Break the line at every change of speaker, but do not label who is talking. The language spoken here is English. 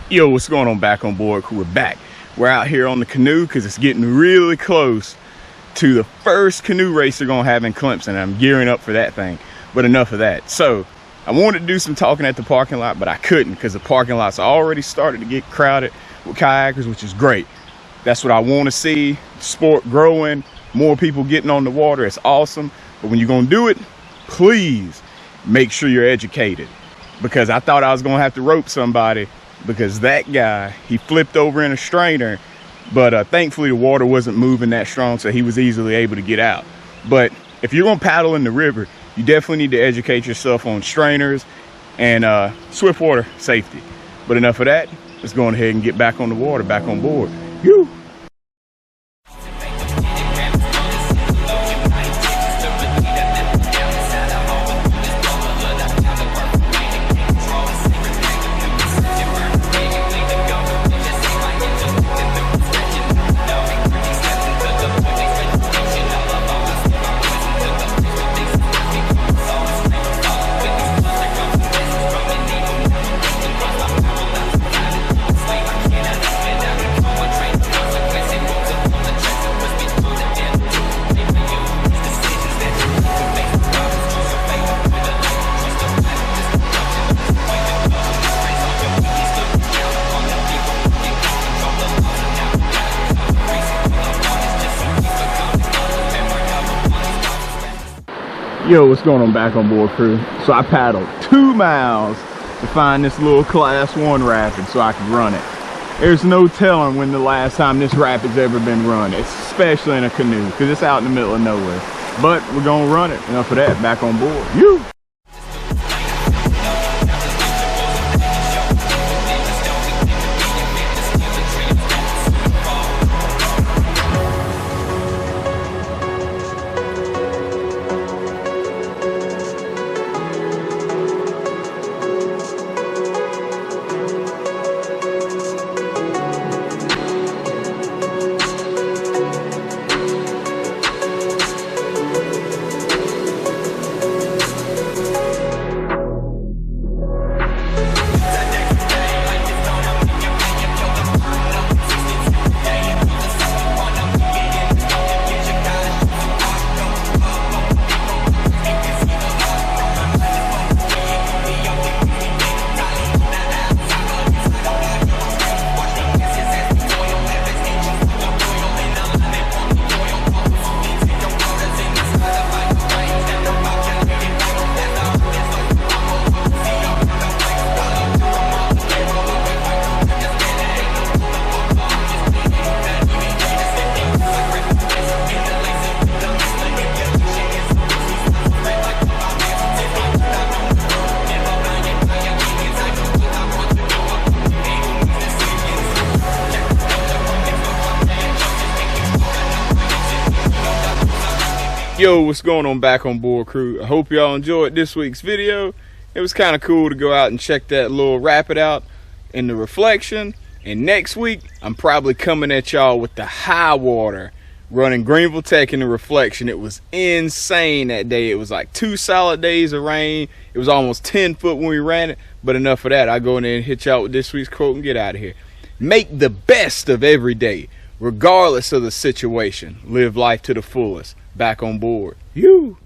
Yo, what's going on? Back on board crew. We're back. We're out here on the canoe because it's getting really close to the first canoe race they're gonna have in Clemson. I'm gearing up for that thing, but enough of that. So I wanted to do some talking at the parking lot, but I couldn't because the parking lot's already started to get crowded with kayakers, which is great. That's what I want to see. Sport growing, more people getting on the water. It's awesome. But when you're gonna do it, please make sure you're educated, because I thought I was gonna have to rope somebody, because that guy, he flipped over in a strainer, but thankfully the water wasn't moving that strong, so he was easily able to get out. But if you're gonna paddle in the river, you definitely need to educate yourself on strainers and swiftwater safety. But enough of that, let's go ahead and get back on the water, back on board. Yoo! Yo, what's going on, back on board crew? So I paddled 2 miles to find this little class 1 rapid so I could run it. There's no telling when the last time this rapid's ever been run, especially in a canoe, because it's out in the middle of nowhere. But we're gonna run it. Enough of that, back on board. You. Yo, what's going on, back on board crew? I hope y'all enjoyed this week's video. It was kind of cool to go out and check that little rapid out in the reflection. And next week, I'm probably coming at y'all with the high water, running Greenville Tech in the reflection. It was insane that day. It was like 2 solid days of rain. It was almost 10 foot when we ran it. But enough of that. I'll go in there and hit y'all with this week's quote and get out of here. Make the best of every day, regardless of the situation. Live life to the fullest. Back on board. You.